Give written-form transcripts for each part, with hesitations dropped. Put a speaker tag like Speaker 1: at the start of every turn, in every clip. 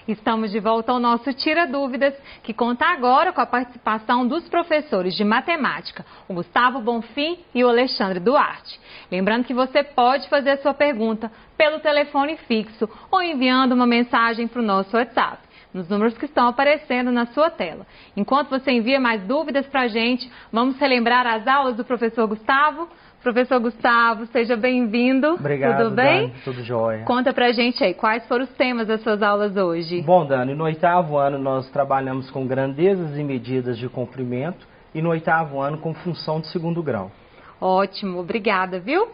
Speaker 1: Estamos de volta ao nosso Tira Dúvidas, que conta agora com a participação dos professores de matemática, o Gustavo Bonfim e o Alexandre Duarte. Lembrando que você pode fazer a sua pergunta pelo telefone fixo ou enviando uma mensagem para o nosso WhatsApp, nos números que estão aparecendo na sua tela. Enquanto você envia mais dúvidas para a gente, vamos relembrar as aulas do professor Gustavo. Professor Gustavo, seja bem-vindo.
Speaker 2: Obrigado,
Speaker 1: tudo bem?
Speaker 2: Dani, tudo jóia.
Speaker 1: Conta pra gente aí, quais foram os temas das suas aulas hoje?
Speaker 2: Bom, Dani, no 8º ano nós trabalhamos com grandezas e medidas de comprimento e no 8º ano com função de segundo grau.
Speaker 1: Ótimo, obrigada, viu?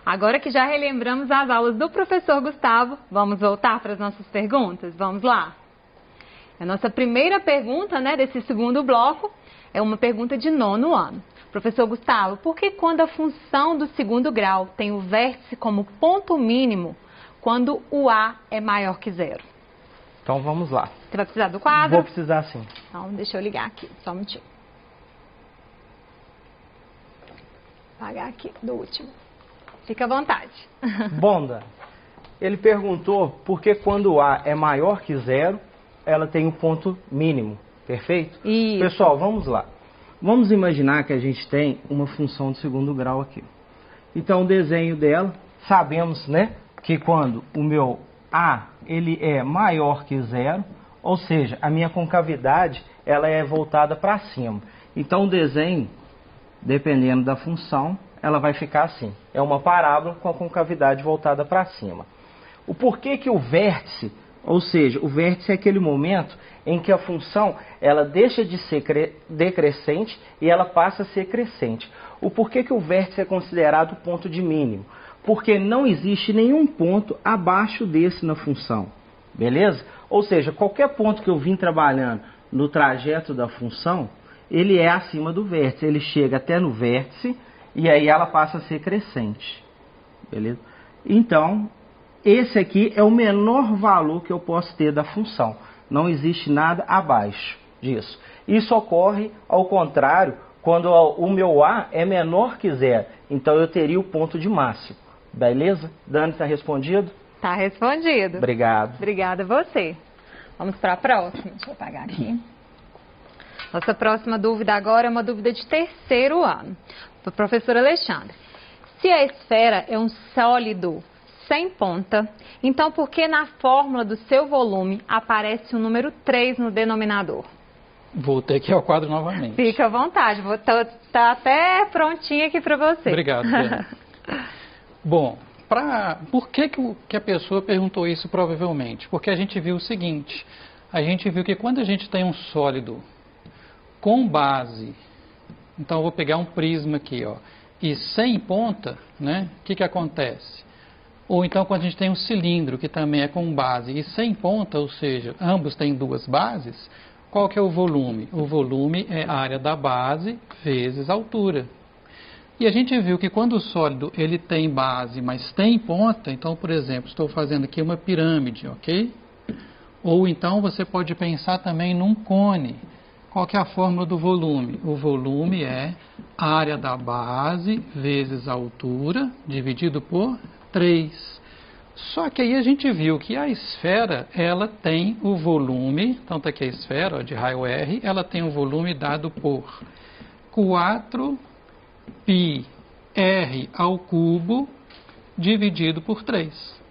Speaker 1: Agora que já relembramos as aulas do professor Gustavo, vamos voltar para as nossas perguntas? Vamos lá? A nossa primeira pergunta, desse segundo bloco, é uma pergunta de 9º ano. Professor Gustavo, por que quando a função do segundo grau tem o vértice como ponto mínimo, quando o A é maior que 0?
Speaker 2: Então vamos lá.
Speaker 1: Você vai precisar do quadro?
Speaker 2: Vou precisar sim.
Speaker 1: Então deixa eu ligar aqui, só um minutinho. Apagar aqui do último. Fica à vontade.
Speaker 2: Bom, Dani, ele perguntou por que quando o A é maior que 0, ela tem um ponto mínimo, perfeito?
Speaker 1: Isso.
Speaker 2: Pessoal, vamos lá. Vamos imaginar que a gente tem uma função de segundo grau aqui. Então, o desenho dela, sabemos, que quando o meu A ele é maior que 0, ou seja, a minha concavidade ela é voltada para cima. Então, o desenho, dependendo da função, ela vai ficar assim. É uma parábola com a concavidade voltada para cima. O porquê que o vértice, ou seja, o vértice é aquele momento em que a função ela deixa de ser decrescente e ela passa a ser crescente. O porquê que o vértice é considerado o ponto de mínimo? Porque não existe nenhum ponto abaixo desse na função, beleza? Ou seja, qualquer ponto que eu vim trabalhando no trajeto da função, ele é acima do vértice, ele chega até no vértice e aí ela passa a ser crescente, beleza? Então, esse aqui é o menor valor que eu posso ter da função. Não existe nada abaixo disso. Isso ocorre ao contrário quando o meu A é menor que 0. Então eu teria o ponto de máximo. Beleza? Dani, está respondido?
Speaker 1: Está respondido.
Speaker 2: Obrigado.
Speaker 1: Obrigada a você. Vamos para a próxima. Deixa eu apagar aqui. Nossa próxima dúvida agora é uma dúvida de 3º ano. Do professor Alexandre. Se a esfera é um sólido sem ponta, então por que na fórmula do seu volume aparece o número 3 no denominador?
Speaker 3: Voltei aqui ao quadro novamente.
Speaker 1: Fica à vontade, tá até prontinho aqui para você.
Speaker 3: Obrigado. Bom, por que a pessoa perguntou isso provavelmente? Porque a gente viu o seguinte, a gente viu que quando a gente tem um sólido com base, então eu vou pegar um prisma aqui, e sem ponta, o que acontece? Ou então quando a gente tem um cilindro que também é com base e sem ponta, ou seja, ambos têm duas bases, qual que é o volume? O volume é a área da base vezes a altura. E a gente viu que quando o sólido ele tem base, mas tem ponta, então, por exemplo, estou fazendo aqui uma pirâmide, ok? Ou então você pode pensar também num cone. Qual que é a fórmula do volume? O volume é a área da base vezes a altura dividido por 3. Só que aí a gente viu que a esfera, ela tem o volume, então está aqui a esfera de raio R, ela tem o volume dado por 4πr ao cubo dividido por 3.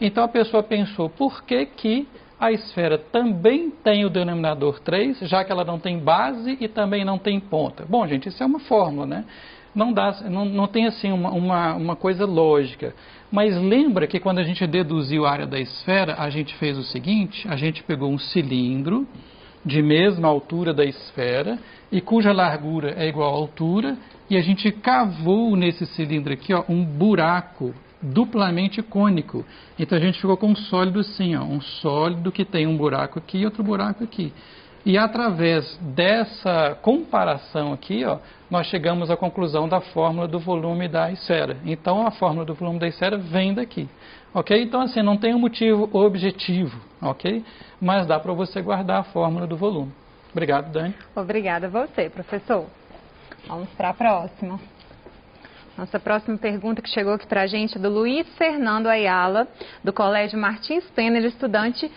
Speaker 3: Então a pessoa pensou, por que a esfera também tem o denominador 3, já que ela não tem base e também não tem ponta? Bom, gente, isso é uma fórmula, não tem assim uma coisa lógica. Mas lembra que quando a gente deduziu a área da esfera, a gente fez o seguinte, a gente pegou um cilindro de mesma altura da esfera e cuja largura é igual à altura e a gente cavou nesse cilindro aqui um buraco duplamente cônico. Então a gente ficou com um sólido assim, um sólido que tem um buraco aqui e outro buraco aqui. E através dessa comparação aqui, nós chegamos à conclusão da fórmula do volume da esfera. Então, a fórmula do volume da esfera vem daqui. Ok? Então, assim, não tem um motivo objetivo, ok? Mas dá para você guardar a fórmula do volume. Obrigado, Dani.
Speaker 1: Obrigada a você, professor. Vamos para a próxima. Nossa próxima pergunta que chegou aqui para a gente é do Luiz Fernando Ayala, do Colégio Martins Pena, ele é estudante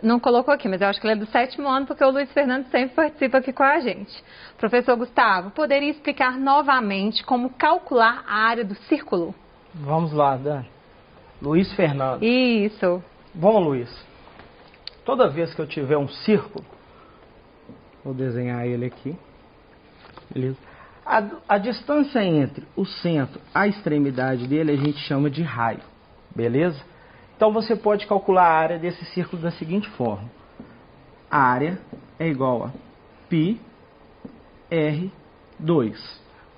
Speaker 1: não colocou aqui, mas eu acho que ele é do 7º ano, porque o Luiz Fernando sempre participa aqui com a gente. Professor Gustavo, poderia explicar novamente como calcular a área do círculo?
Speaker 2: Vamos lá, Dani. Luiz Fernando.
Speaker 1: Isso.
Speaker 2: Bom, Luiz, toda vez que eu tiver um círculo, vou desenhar ele aqui, beleza? A distância entre o centro e a extremidade dele a gente chama de raio, beleza? Então você pode calcular a área desse círculo da seguinte forma. A área é igual a πr2,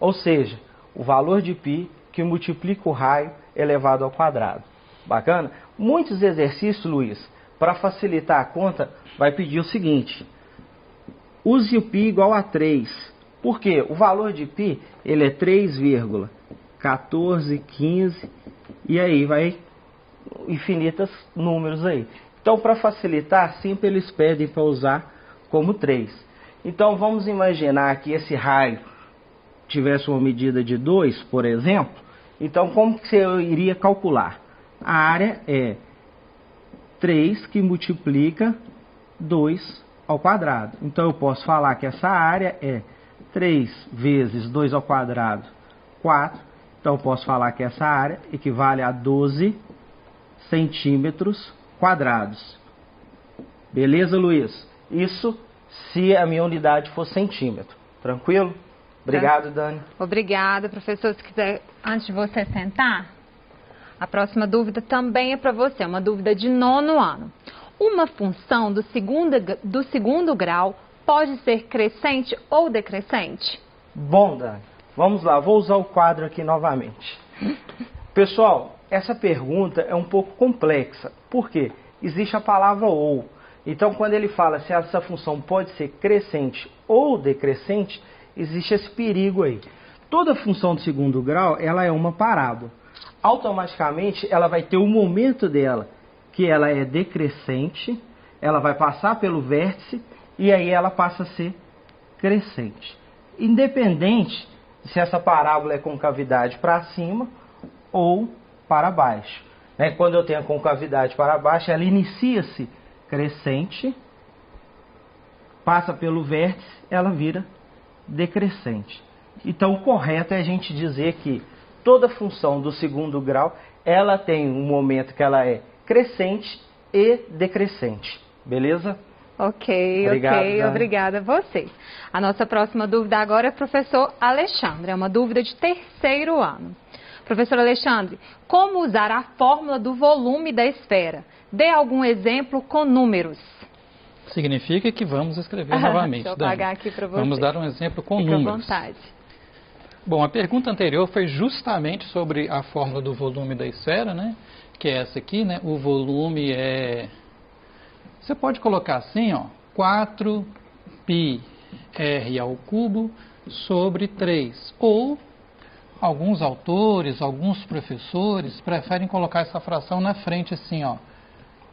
Speaker 2: ou seja, o valor de π que multiplica o raio elevado ao quadrado. Bacana? Muitos exercícios, Luiz, para facilitar a conta, vai pedir o seguinte. Use o π igual a 3. Por quê? O valor de π, ele é 3,1415 e aí vai infinitos números aí. Então, para facilitar, sempre eles pedem para usar como 3. Então, vamos imaginar que esse raio tivesse uma medida de 2, por exemplo. Então, como que eu iria calcular? A área é 3 que multiplica 2 ao quadrado. Então, eu posso falar que essa área é 3 vezes 2 ao quadrado, 4. Então, eu posso falar que essa área equivale a 12 centímetros quadrados. Beleza, Luiz? Isso se a minha unidade for centímetro. Tranquilo? Obrigado, Dani.
Speaker 1: Obrigada, professor. Se quiser, antes de você sentar, a próxima dúvida também é para você, uma dúvida de 9º ano. Uma função do segundo grau pode ser crescente ou decrescente?
Speaker 2: Bom, Dani, vamos lá, vou usar o quadro aqui novamente. Pessoal, essa pergunta é um pouco complexa. Por quê? Existe a palavra ou. Então, quando ele fala se essa função pode ser crescente ou decrescente, existe esse perigo aí. Toda função de segundo grau, ela é uma parábola. Automaticamente, ela vai ter o momento dela, que ela é decrescente, ela vai passar pelo vértice, e aí ela passa a ser crescente. Independente se essa parábola é concavidade para cima ou para baixo. Né? Quando eu tenho a concavidade para baixo, ela inicia-se crescente, passa pelo vértice, ela vira decrescente. Então, o correto é a gente dizer que toda função do segundo grau, ela tem um momento que ela é crescente e decrescente. Beleza?
Speaker 1: Ok,
Speaker 2: Obrigado,
Speaker 1: obrigada a você. A nossa próxima dúvida agora é professor Alexandre, é uma dúvida de 3º ano. Professor Alexandre, como usar a fórmula do volume da esfera? Dê algum exemplo com números.
Speaker 3: Significa que vamos escrever novamente.
Speaker 1: Deixa eu apagar aqui para você.
Speaker 3: Vamos dar um exemplo com
Speaker 1: Fica
Speaker 3: números.
Speaker 1: à vontade.
Speaker 3: Bom, a pergunta anterior foi justamente sobre a fórmula do volume da esfera, né? Que é essa aqui, né? O volume é... Você pode colocar assim, ó, 4πr ao cubo sobre 3. Ou alguns autores, alguns professores preferem colocar essa fração na frente assim, ó,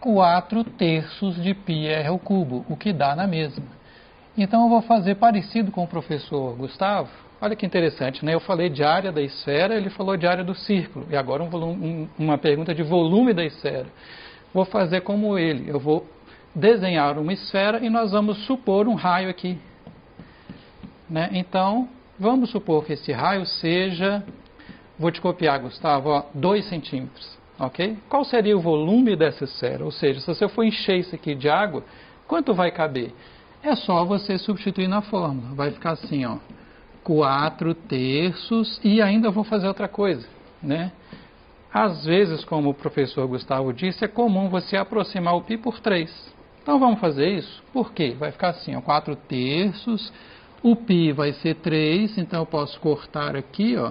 Speaker 3: 4/3 de πr ao cubo, o que dá na mesma. Então eu vou fazer parecido com o professor Gustavo. Olha que interessante, né? Eu falei de área da esfera, ele falou de área do círculo. E agora uma pergunta de volume da esfera. Vou fazer como ele. Eu vou desenhar uma esfera e nós vamos supor um raio aqui. Né? Então, vamos supor que esse raio seja, vou te copiar, Gustavo, ó, 2 centímetros. Okay? Qual seria o volume dessa esfera? Ou seja, se você for encher isso aqui de água, quanto vai caber? É só você substituir na fórmula. Vai ficar assim, ó, 4/3 e ainda vou fazer outra coisa, né? Às vezes, como o professor Gustavo disse, é comum você aproximar o π por 3. Então vamos fazer isso? Por quê? Vai ficar assim, ó, 4/3, o π vai ser 3, então eu posso cortar aqui, ó,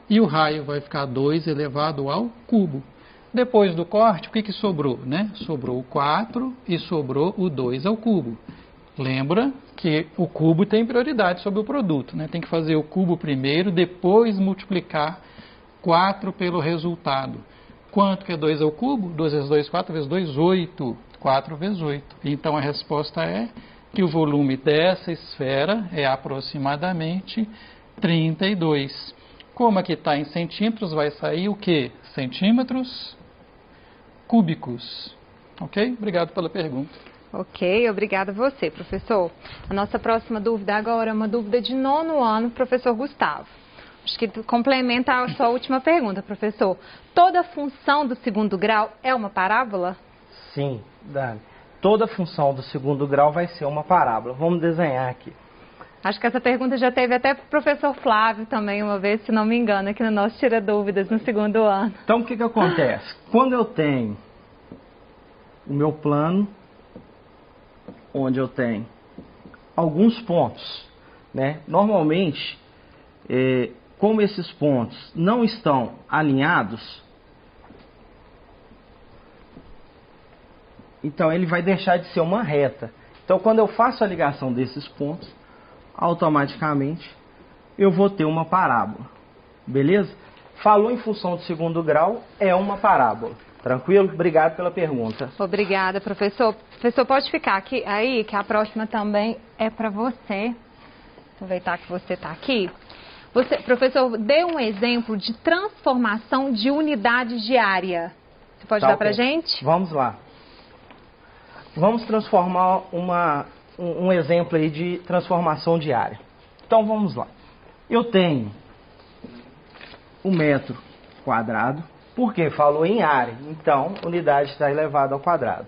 Speaker 3: e o raio vai ficar 2 elevado ao cubo. Depois do corte, o que sobrou, né? Sobrou o 4 e sobrou o 2 ao cubo. Lembra que o cubo tem prioridade sobre o produto, né? Tem que fazer o cubo primeiro, depois multiplicar 4 pelo resultado. Quanto que é 2 ao cubo? 2 vezes 2, 4 vezes 2, 8. 4 vezes 8. Então a resposta é que o volume dessa esfera é aproximadamente 32. Como aqui está em centímetros, vai sair o quê? Centímetros cúbicos. Ok? Obrigado pela pergunta.
Speaker 1: Ok, obrigada a você, professor. A nossa próxima dúvida agora é uma dúvida de 9º ano, professor Gustavo. Acho que complementa a sua última pergunta, professor. Toda função do segundo grau é uma parábola?
Speaker 2: Sim, Dani. Toda função do segundo grau vai ser uma parábola. Vamos desenhar aqui.
Speaker 1: Acho que essa pergunta já teve até para o professor Flávio também, uma vez, se não me engano, aqui no nosso Tira Dúvidas no segundo ano.
Speaker 2: Então, o que acontece? Quando eu tenho o meu plano, onde eu tenho alguns pontos, né? Normalmente, como esses pontos não estão alinhados, então ele vai deixar de ser uma reta. Então, quando eu faço a ligação desses pontos, automaticamente eu vou ter uma parábola. Beleza? Falou em função de segundo grau, é uma parábola. Tranquilo? Obrigado pela pergunta.
Speaker 1: Obrigada, professor. Professor, pode ficar aqui aí, que a próxima também é para você. Aproveitar que você está aqui. Professor, dê um exemplo de transformação de unidade de área. Você pode dar para a gente?
Speaker 2: Vamos lá. Vamos transformar um exemplo aí de transformação de área. Então vamos lá. Eu tenho o metro quadrado, porque falou em área, então unidade está elevada ao quadrado.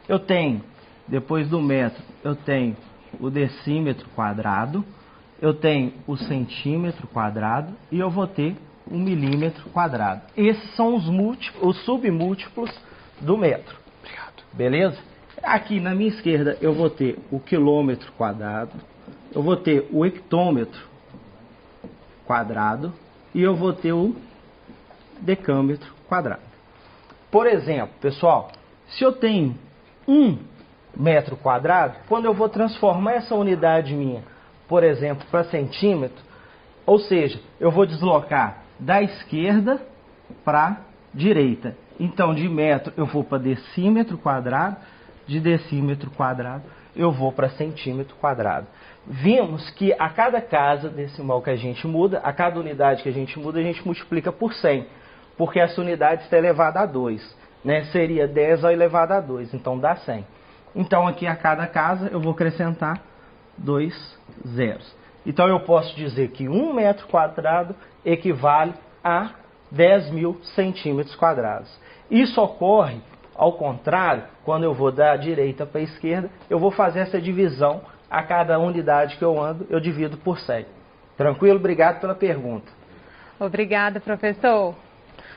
Speaker 2: Eu tenho, depois do metro, eu tenho o decímetro quadrado, eu tenho o centímetro quadrado e eu vou ter o milímetro quadrado. Esses são os submúltiplos do metro.
Speaker 3: Obrigado.
Speaker 2: Beleza? Aqui na minha esquerda eu vou ter o quilômetro quadrado, eu vou ter o hectômetro quadrado e eu vou ter o decâmetro quadrado. Por exemplo, pessoal, se eu tenho 1 metro quadrado, quando eu vou transformar essa unidade minha, por exemplo, para centímetro, ou seja, eu vou deslocar da esquerda para a direita. Então, de metro eu vou para decímetro quadrado, de decímetro quadrado eu vou para centímetro quadrado. Vimos que a cada casa decimal que a gente muda, a cada unidade que a gente muda, a gente multiplica por 100, porque essa unidade está elevada a 2, né? Seria 10 ao elevado a 2, então dá 100. Então aqui a cada casa eu vou acrescentar 2 zeros. Então eu posso dizer que 1 metro quadrado equivale a 10.000 centímetros quadrados. Isso ocorre ao contrário, quando eu vou da direita para a esquerda, eu vou fazer essa divisão, a cada unidade que eu ando, eu divido por 100. Tranquilo? Obrigado pela pergunta.
Speaker 1: Obrigada, professor.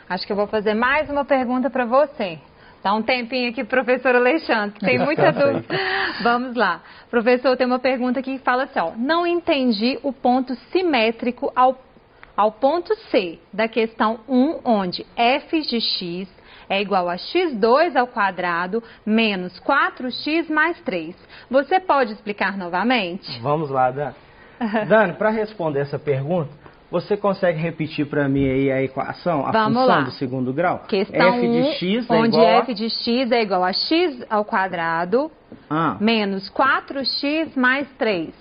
Speaker 1: Acho que eu vou fazer mais uma pergunta para você. Dá um tempinho aqui, professor Alexandre, que tem muita dúvida. Vamos lá. Professor, tem uma pergunta aqui que fala assim, ó, não entendi o ponto simétrico ao ponto C da questão 1, onde f de x é igual a x2 ao quadrado menos 4x mais 3. Você pode explicar novamente?
Speaker 2: Vamos lá, Dani. Dani, para responder essa pergunta, você consegue repetir para mim aí a equação, a função do segundo grau?
Speaker 1: Questão
Speaker 2: f de x é
Speaker 1: onde
Speaker 2: igual
Speaker 1: f de x é igual a x ao quadrado menos 4x mais 3.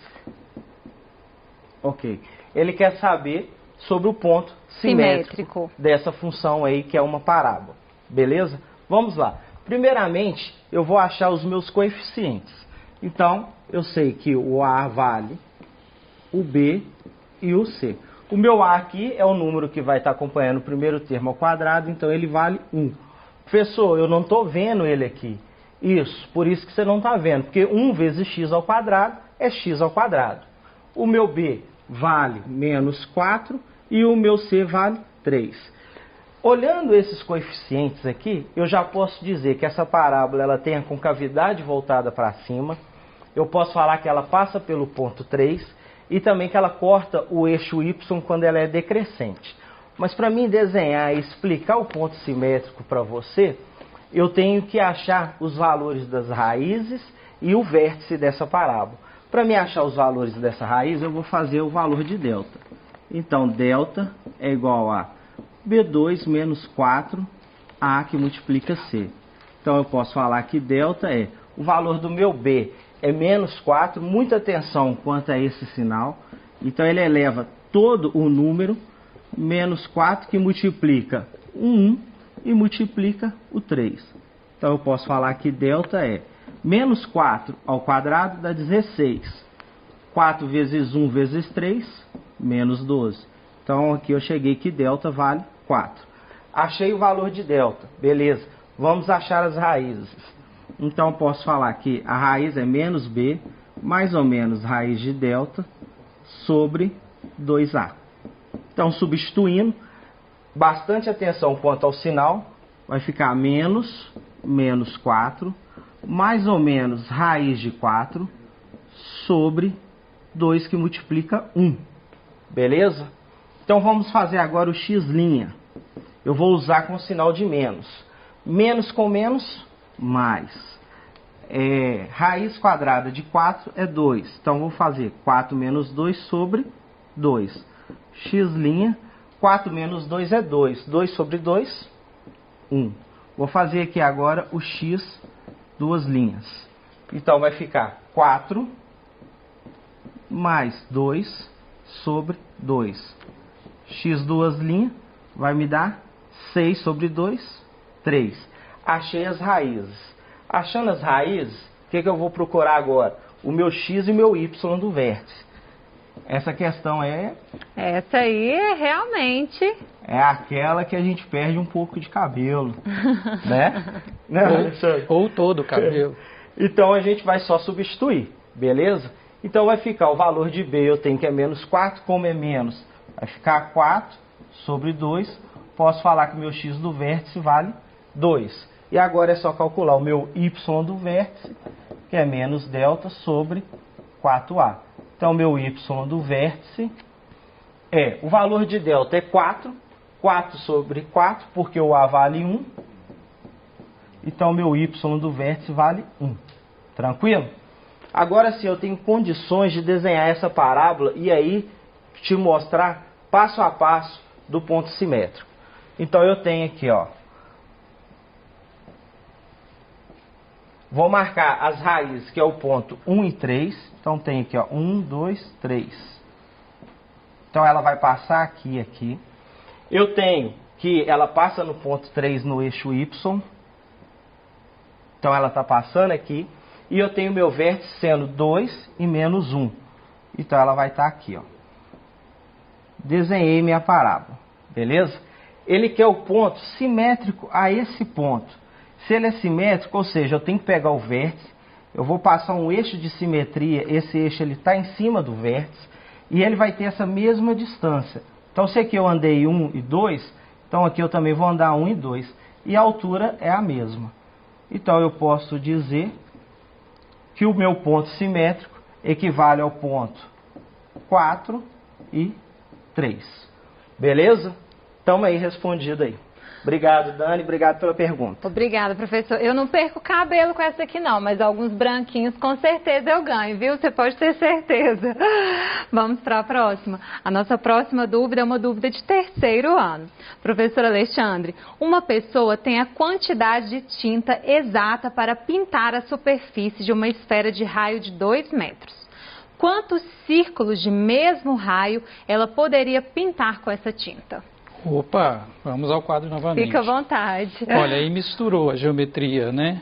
Speaker 2: Ok. Ele quer saber sobre o ponto simétrico dessa função aí, que é uma parábola. Beleza? Vamos lá. Primeiramente, eu vou achar os meus coeficientes. Então, eu sei que o A vale o B e o C. O meu A aqui é o número que vai estar acompanhando o primeiro termo ao quadrado, então ele vale 1. Professor, eu não estou vendo ele aqui. Isso, por isso que você não está vendo, porque 1 vezes x ao quadrado é x ao quadrado. O meu B vale menos 4 e o meu C vale 3. Olhando esses coeficientes aqui, eu já posso dizer que essa parábola ela tem a concavidade voltada para cima. Eu posso falar que ela passa pelo ponto 3 e também que ela corta o eixo y quando ela é decrescente. Mas para mim desenhar e explicar o ponto simétrico para você, eu tenho que achar os valores das raízes e o vértice dessa parábola. Para mim achar os valores dessa raiz, eu vou fazer o valor de delta. Então, delta é igual a B2 menos 4A que multiplica C. Então eu posso falar que delta é o valor do meu B é menos 4, muita atenção quanto a esse sinal. Então ele eleva todo o número menos 4 que multiplica o 1 e multiplica o 3. Então eu posso falar que delta é menos 4 ao quadrado dá 16. 4 vezes 1 vezes 3, menos 12. Então aqui eu cheguei que delta vale 4. Achei o valor de delta, beleza. Vamos achar as raízes. Então eu posso falar que a raiz é menos b, mais ou menos raiz de delta, sobre 2a. Então substituindo, bastante atenção quanto ao sinal, vai ficar menos 4, mais ou menos raiz de 4, sobre 2 que multiplica 1. Beleza? Então vamos fazer agora o x'. Eu vou usar com o sinal de menos. Menos com menos, mais. Raiz quadrada de 4 é 2. Então vou fazer 4 menos 2 sobre 2. X', 4 menos 2 é 2. 2 sobre 2, 1. Vou fazer aqui agora o x, duas linhas. Então vai ficar 4 mais 2 sobre 2. X duas linhas vai me dar 6 sobre 2, 3. Achei as raízes. Achando as raízes, o que eu vou procurar agora? O meu x e o meu y do vértice. Essa questão
Speaker 1: Essa aí realmente...
Speaker 2: é aquela que a gente perde um pouco de cabelo, né?
Speaker 3: Ou todo o cabelo.
Speaker 2: Então a gente vai só substituir, beleza? Então vai ficar o valor de b, eu tenho que é menos 4, como é menos, vai ficar 4 sobre 2. Posso falar que o meu x do vértice vale 2. E agora é só calcular o meu y do vértice, que é menos delta sobre 4a. Então, meu y do vértice o valor de delta é 4, 4 sobre 4, porque o a vale 1. Então, meu y do vértice vale 1. Tranquilo? Agora sim, eu tenho condições de desenhar essa parábola e aí te mostrar passo a passo do ponto simétrico. Então, eu tenho aqui, ó. Vou marcar as raízes, que é o ponto 1 e 3. Então, tem aqui, ó, 1, 2, 3. Então, ela vai passar aqui e aqui. Eu tenho que ela passa no ponto 3 no eixo Y. Então, ela está passando aqui. E eu tenho meu vértice sendo 2 e menos 1. Então, ela vai estar aqui, ó. Desenhei minha parábola. Beleza? Ele quer o ponto simétrico a esse ponto. Se ele é simétrico, ou seja, eu tenho que pegar o vértice, eu vou passar um eixo de simetria, esse eixo ele está em cima do vértice, e ele vai ter essa mesma distância. Então, se aqui eu andei 1 e 2, então aqui eu também vou andar 1 e 2, e a altura é a mesma. Então, eu posso dizer que o meu ponto simétrico equivale ao ponto 4 e 3. Beleza? Estamos aí respondido aí. Obrigado, Dani. Obrigado pela pergunta.
Speaker 1: Obrigada, professor. Eu não perco cabelo com essa aqui não, mas alguns branquinhos com certeza eu ganho, viu? Você pode ter certeza. Vamos para a próxima. A nossa próxima dúvida é uma dúvida de terceiro ano. Professor Alexandre, uma pessoa tem a quantidade de tinta exata para pintar a superfície de uma esfera de raio de 2 metros. Quantos círculos de mesmo raio ela poderia pintar com essa tinta?
Speaker 3: Opa, vamos ao quadro novamente.
Speaker 1: Fica à vontade.
Speaker 3: Olha, aí misturou a geometria, né,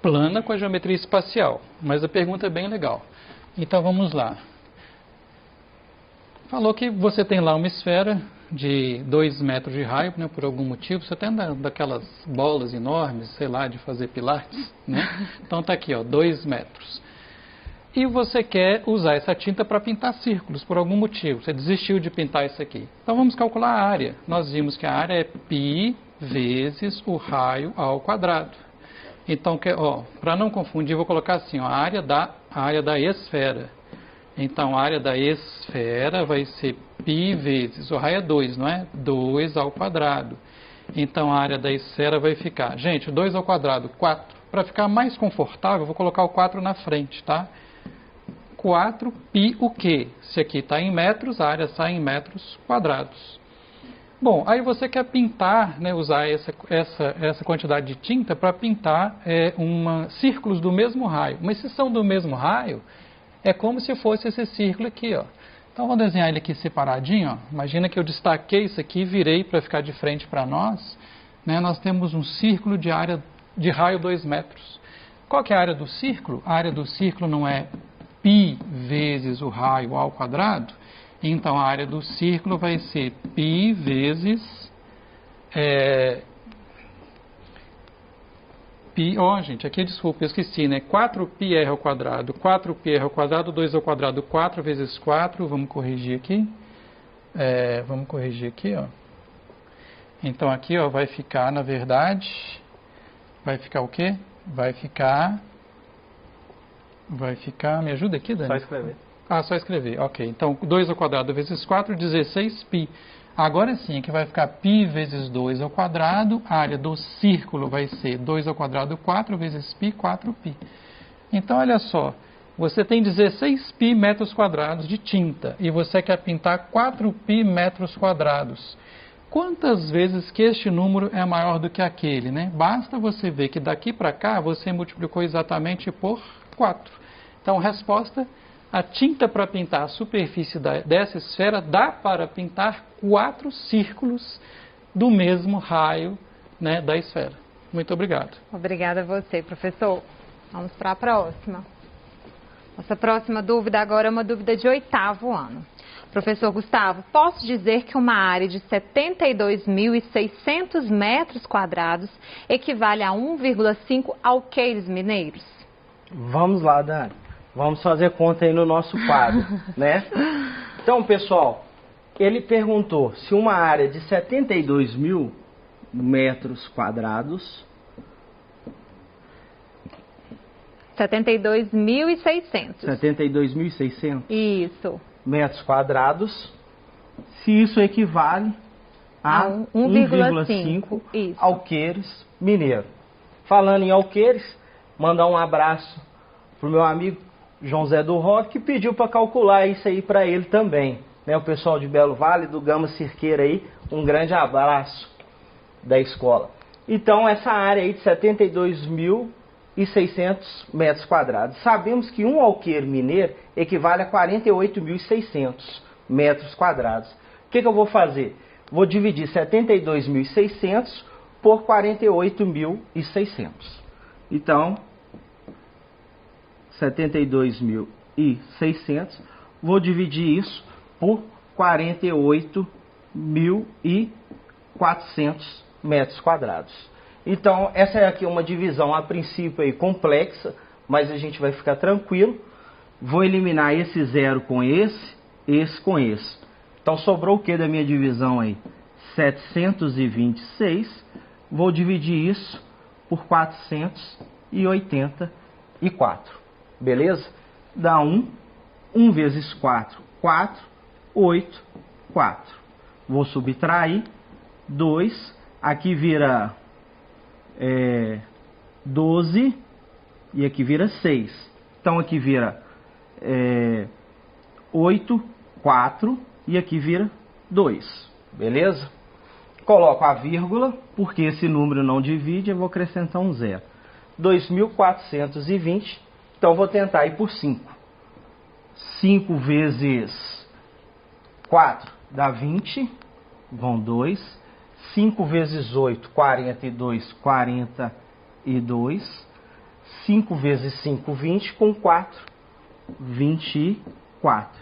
Speaker 3: plana com a geometria espacial, mas a pergunta é bem legal. Então vamos lá. Falou que você tem lá uma esfera de 2 metros de raio, né, por algum motivo, você tem daquelas bolas enormes, sei lá, de fazer pilates, né? Então tá aqui, ó, 2 metros. E você quer usar essa tinta para pintar círculos, por algum motivo. Você desistiu de pintar isso aqui. Então vamos calcular a área. Nós vimos que a área é π vezes o raio ao quadrado. Então, para não confundir, eu vou colocar assim, ó, a área da esfera. Então, a área da esfera vai ser π vezes, o raio é 2, não é? 2 ao quadrado. Então, a área da esfera vai ficar, gente, 2 ao quadrado, 4. Para ficar mais confortável, eu vou colocar o 4 na frente, tá? 4π o quê? Se aqui está em metros, a área sai em metros quadrados. Bom, aí você quer pintar, né, usar essa quantidade de tinta para pintar círculos do mesmo raio. Mas se são do mesmo raio, é como se fosse esse círculo aqui, ó. Então, vou desenhar ele aqui separadinho. Ó. Imagina que eu destaquei isso aqui e virei para ficar de frente para nós. Né? Nós temos um círculo de área de raio 2 metros. Qual que é a área do círculo? A área do círculo não é π vezes o raio ao quadrado? Então, a área do círculo vai ser π vezes... gente, aqui desculpa, eu esqueci, né? 4πr ao quadrado, 4πr ao quadrado, 2 ao quadrado, 4 vezes 4, vamos corrigir aqui. Ó. Então, aqui, ó, vai ficar, na verdade, vai ficar o quê? Vai ficar, me ajuda aqui, Dani?
Speaker 2: Só escrever.
Speaker 3: Só escrever, ok. Então, 2 ao quadrado vezes 4, 16π. Agora sim, aqui vai ficar π vezes 2 ao quadrado, a área do círculo vai ser 2 ao quadrado, 4 vezes π, 4π. Então, olha só, você tem 16π metros quadrados de tinta e você quer pintar 4π metros quadrados. Quantas vezes que este número é maior do que aquele, né? Basta você ver que daqui para cá você multiplicou exatamente por 4. Então, resposta... A tinta para pintar a superfície dessa esfera dá para pintar 4 círculos do mesmo raio, né, da esfera. Muito obrigado.
Speaker 1: Obrigada a você, professor. Vamos para a próxima. Nossa próxima dúvida agora é uma dúvida de 8º ano. Professor Gustavo, posso dizer que uma área de 72.600 metros quadrados equivale a 1,5 alqueires mineiros?
Speaker 2: Vamos lá, Dani. Vamos fazer conta aí no nosso quadro, né? Então, pessoal, ele perguntou se uma área de 72.000 metros quadrados...
Speaker 1: 72.600.
Speaker 2: 72.600?
Speaker 1: Isso.
Speaker 2: Metros quadrados, se isso equivale a 1,5 alqueires mineiro. Falando em alqueires, mandar um abraço para o meu amigo João Zé do Roque, que pediu para calcular isso aí para ele também. Né? O pessoal de Belo Vale, do Gama Cirqueira aí, um grande abraço da escola. Então, essa área aí de 72.600 metros quadrados. Sabemos que um alqueire mineiro equivale a 48.600 metros quadrados. O que eu vou fazer? Vou dividir 72.600 por 48.600. Então... 72.600, vou dividir isso por 48.400 metros quadrados. Então, essa é aqui uma divisão a princípio aí complexa, mas a gente vai ficar tranquilo. Vou eliminar esse zero com esse com esse. Então, sobrou o que da minha divisão aí? 726. Vou dividir isso por 484. Beleza? Dá 1 vezes 4, 4, 8, 4. Vou subtrair 2, aqui vira 12 e aqui vira 6. Então aqui vira 8, 4 e aqui vira 2. Beleza? Coloco a vírgula, porque esse número não divide, eu vou acrescentar um zero. 2.420. Então, vou tentar ir por 5. 5 vezes 4 dá 20, vão 2. 5 vezes 8, 42, 42. 5 vezes 5, 20, com 4, 24.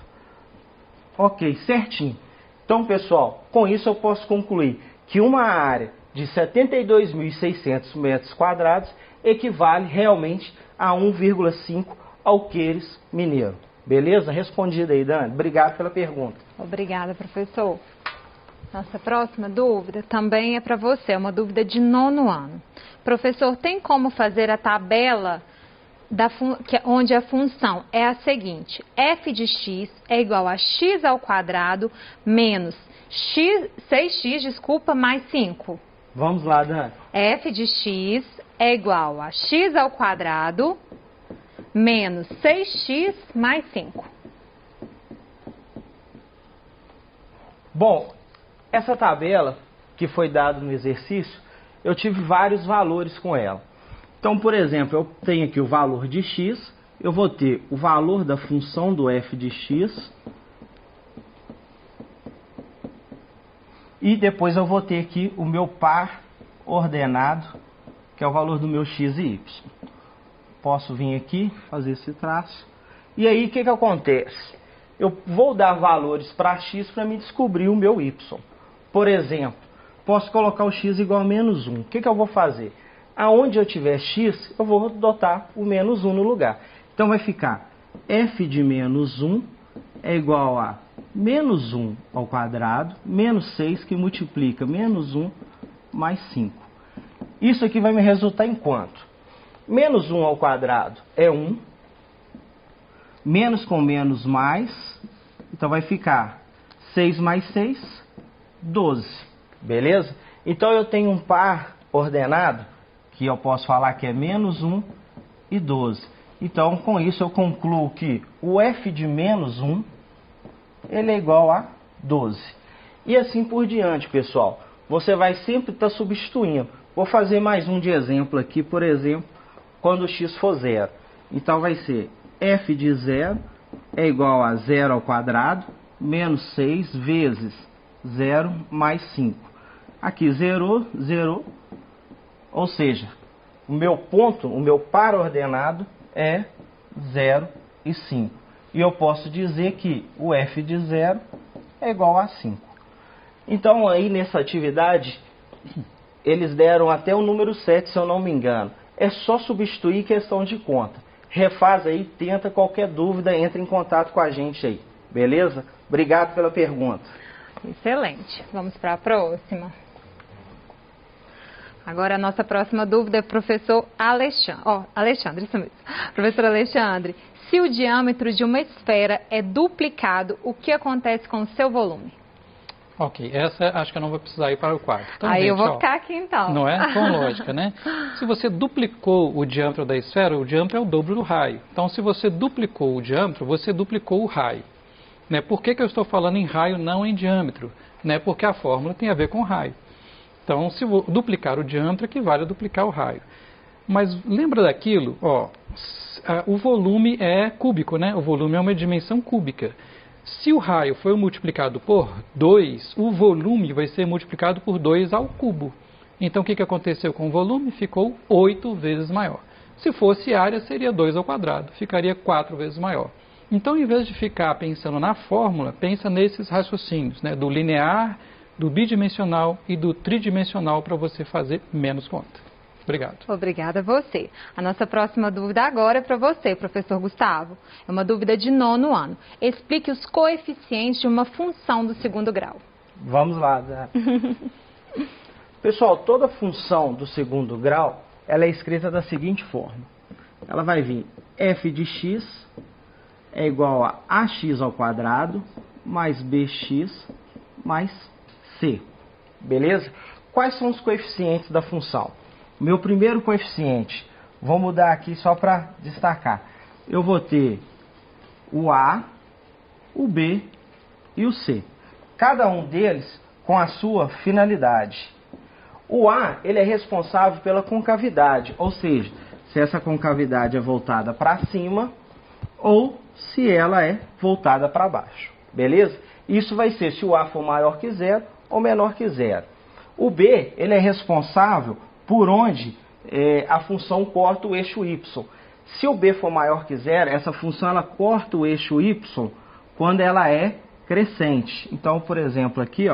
Speaker 2: Ok, certinho. Então, pessoal, com isso eu posso concluir que uma área de 72.600 metros quadrados equivale realmente a 1,5 alqueires mineiro. Beleza? Respondida aí, Dani. Obrigado pela pergunta.
Speaker 1: Obrigada, professor. Nossa próxima dúvida também é para você, é uma dúvida de 9º ano. Professor, tem como fazer a tabela onde a função é a seguinte: f de x é igual a x ao quadrado menos 6x, mais 5.
Speaker 2: Vamos lá, Dani.
Speaker 1: F de x é igual a x ao quadrado menos 6x mais 5.
Speaker 2: Bom, essa tabela que foi dada no exercício, eu tive vários valores com ela. Então, por exemplo, eu tenho aqui o valor de x, eu vou ter o valor da função do f de x E depois eu vou ter aqui o meu par ordenado, que é o valor do meu x e y. Posso vir aqui, fazer esse traço. E aí, o que acontece? Eu vou dar valores para x para me descobrir o meu y. Por exemplo, posso colocar o x igual a menos 1. O que eu vou fazer? Aonde eu tiver x, eu vou adotar o menos 1 no lugar. Então vai ficar f de menos 1 é igual a menos 1 ao quadrado, menos 6, que multiplica menos 1 mais 5. Isso aqui vai me resultar em quanto? Menos 1 ao quadrado é 1. Menos com menos mais. Então vai ficar 6 mais 6, 12. Beleza? Então eu tenho um par ordenado, que eu posso falar que é menos 1 e 12. Então com isso eu concluo que o f de menos 1 ele é igual a 12. E assim por diante, pessoal. Você vai sempre estar substituindo. Vou fazer mais um de exemplo aqui, por exemplo, quando x for 0. Então vai ser f de 0 é igual a 0 ao quadrado, menos 6 vezes 0 mais 5. Aqui zerou, zerou. Ou seja, o meu ponto, o meu par ordenado é 0 e 5. E eu posso dizer que o f de 0 é igual a 5. Então aí nessa atividade, eles deram até o número 7, se eu não me engano. É só substituir questão de conta. Refaz aí, tenta qualquer dúvida, entre em contato com a gente aí. Beleza? Obrigado pela pergunta.
Speaker 1: Excelente. Vamos para a próxima. Agora a nossa próxima dúvida é o professor Alexandre. Alexandre, isso mesmo. Professor Alexandre, se o diâmetro de uma esfera é duplicado, o que acontece com o seu volume?
Speaker 3: Ok, essa acho que eu não vou precisar ir para o quarto. Então,
Speaker 1: aí
Speaker 3: gente,
Speaker 1: eu vou ficar aqui então.
Speaker 3: Não é? Com lógica, né? Se você duplicou o diâmetro da esfera, o diâmetro é o dobro do raio. Então, se você duplicou o diâmetro, você duplicou o raio. Né? Por que eu estou falando em raio, não em diâmetro? Né? Porque a fórmula tem a ver com raio. Então, se duplicar o diâmetro, equivale a duplicar o raio. Mas lembra daquilo? O volume é cúbico, né? O volume é uma dimensão cúbica. Se o raio foi multiplicado por 2, o volume vai ser multiplicado por 2 ao cubo. Então, o que aconteceu com o volume? Ficou 8 vezes maior. Se fosse área, seria 2 ao quadrado, ficaria 4 vezes maior. Então, em vez de ficar pensando na fórmula, pensa nesses raciocínios, né? Do linear, do bidimensional e do tridimensional para você fazer menos conta. Obrigado.
Speaker 1: Obrigada a você. A nossa próxima dúvida agora é para você, professor Gustavo. É uma dúvida de 9º ano. Explique os coeficientes de uma função do segundo grau.
Speaker 2: Vamos lá, Zé. Pessoal, toda função do segundo grau, ela é escrita da seguinte forma. Ela vai vir f de x é igual a ax ao quadrado mais bx mais c. Beleza? Quais são os coeficientes da função? Meu primeiro coeficiente, vou mudar aqui só para destacar. Eu vou ter o A, o B e o C. Cada um deles com a sua finalidade. O A, ele é responsável pela concavidade, ou seja, se essa concavidade é voltada para cima ou se ela é voltada para baixo. Beleza? Isso vai ser se o A for maior que 0 ou menor que 0. O B, ele é responsável por onde a função corta o eixo y. Se o b for maior que 0, essa função ela corta o eixo y quando ela é crescente. Então, por exemplo, aqui,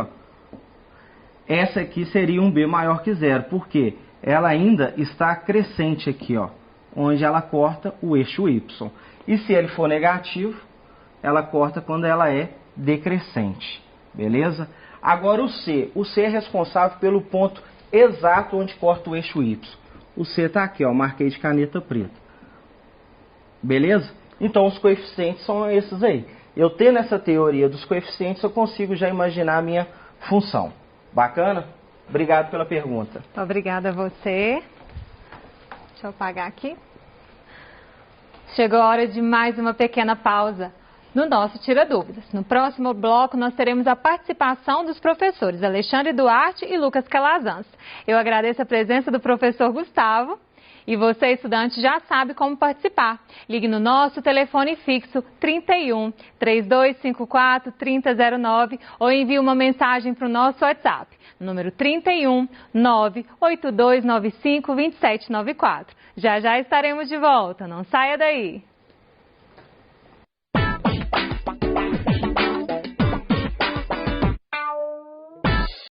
Speaker 2: essa aqui seria um b maior que 0. Por quê? Ela ainda está crescente aqui, onde ela corta o eixo y. E se ele for negativo, ela corta quando ela é decrescente. Beleza? Agora o C. O C é responsável pelo ponto exato onde corta o eixo Y. O C está aqui, marquei de caneta preta. Beleza? Então os coeficientes são esses aí. Eu tendo essa teoria dos coeficientes, eu consigo já imaginar a minha função. Bacana? Obrigado pela pergunta.
Speaker 1: Obrigada a você. Deixa eu apagar aqui. Chegou a hora de mais uma pequena pausa no nosso Tira Dúvidas. No próximo bloco, nós teremos a participação dos professores Alexandre Duarte e Lucas Calazans. Eu agradeço a presença do professor Gustavo E você, estudante, já sabe como participar. Ligue no nosso telefone fixo 31 3254 3009 ou envie uma mensagem para o nosso WhatsApp, número 31 98295 2794. Já estaremos de volta, não saia daí!